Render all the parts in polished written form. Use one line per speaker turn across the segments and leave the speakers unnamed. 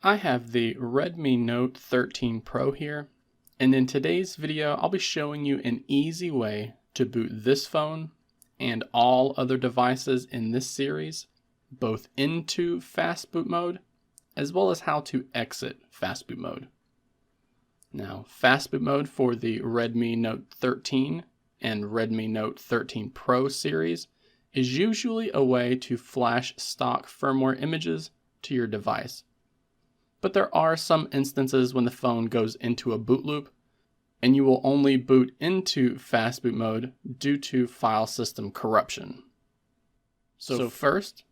I have the Redmi Note 13 Pro here, and in today's video I'll be showing you an easy way to boot this phone and all other devices in this series, both into Fastboot Mode as well as how to exit Fastboot Mode. Now, Fastboot Mode for the Redmi Note 13 and Redmi Note 13 Pro series is usually a way to flash stock firmware images to your device. But there are some instances when the phone goes into a boot loop and you will only boot into Fastboot Mode due to file system corruption. So first,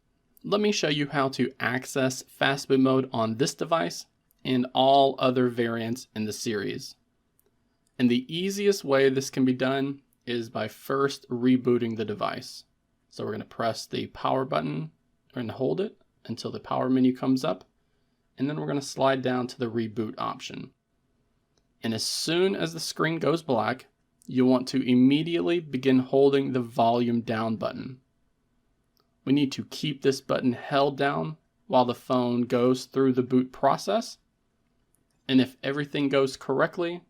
let me show you how to access Fastboot Mode on this device and all other variants in the series. And the easiest way this can be done is by first rebooting the device. So we're going to press the power button and hold it until the power menu comes up. And then we're going to slide down to the reboot option. And as soon as the screen goes black, you'll want to immediately begin holding the volume down button. We need to keep this button held down while the phone goes through the boot process. And if everything goes correctly,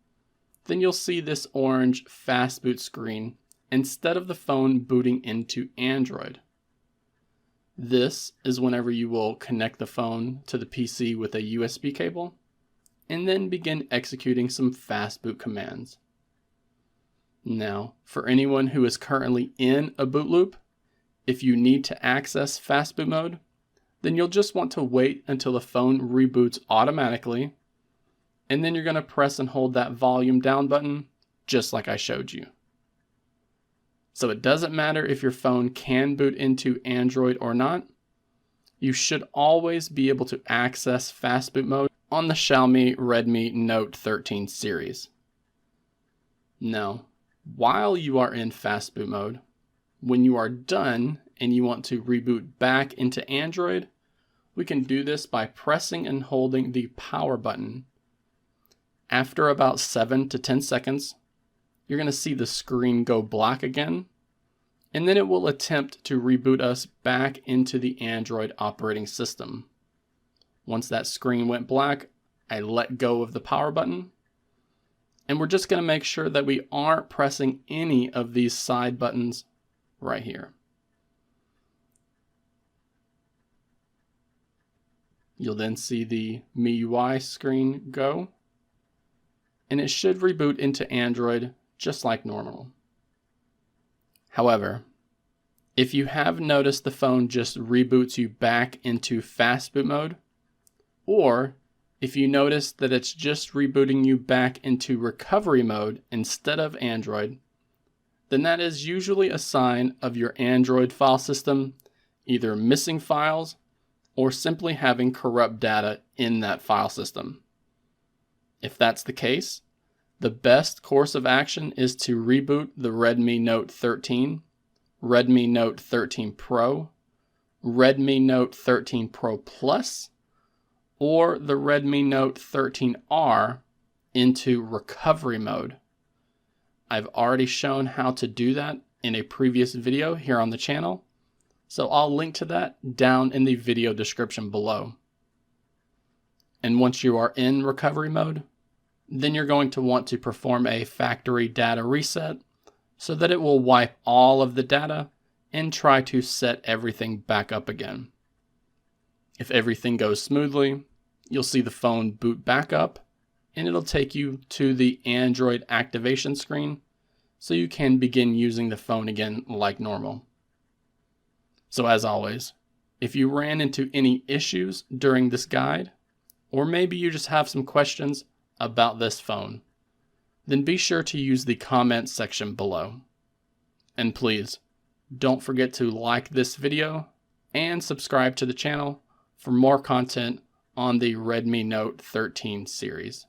then you'll see this orange fast boot screen instead of the phone booting into Android. This is whenever you will connect the phone to the PC with a USB cable and then begin executing some fast boot commands. Now, for anyone who is currently in a boot loop, if you need to access Fastboot Mode, then you'll just want to wait until the phone reboots automatically, and then you're going to press and hold that volume down button just like I showed you. So it doesn't matter if your phone can boot into Android or not. You should always be able to access Fastboot Mode on the Xiaomi Redmi Note 13 series. Now, while you are in Fastboot Mode, when you are done and you want to reboot back into Android, we can do this by pressing and holding the power button. After about 7 to 10 seconds, you're going to see the screen go black again, and then it will attempt to reboot us back into the Android operating system. Once that screen went black, I let go of the power button, and we're just going to make sure that we aren't pressing any of these side buttons right here. You'll then see the MIUI screen go, and it should reboot into Android just like normal. However, if you have noticed the phone just reboots you back into Fastboot Mode, or if you notice that it's just rebooting you back into recovery mode instead of Android, then that is usually a sign of your Android file system either missing files or simply having corrupt data in that file system. If that's the case, the best course of action is to reboot the Redmi Note 13, Redmi Note 13 Pro, Redmi Note 13 Pro Plus, or the Redmi Note 13R into recovery mode. I've already shown how to do that in a previous video here on the channel, so I'll link to that down in the video description below. And once you are in recovery mode, then you're going to want to perform a factory data reset so that it will wipe all of the data and try to set everything back up again. If everything goes smoothly, you'll see the phone boot back up and it'll take you to the Android activation screen so you can begin using the phone again like normal. So as always, if you ran into any issues during this guide, or maybe you just have some questions about this phone, then be sure to use the comment section below. And please, don't forget to like this video and subscribe to the channel for more content on the Redmi Note 13 series.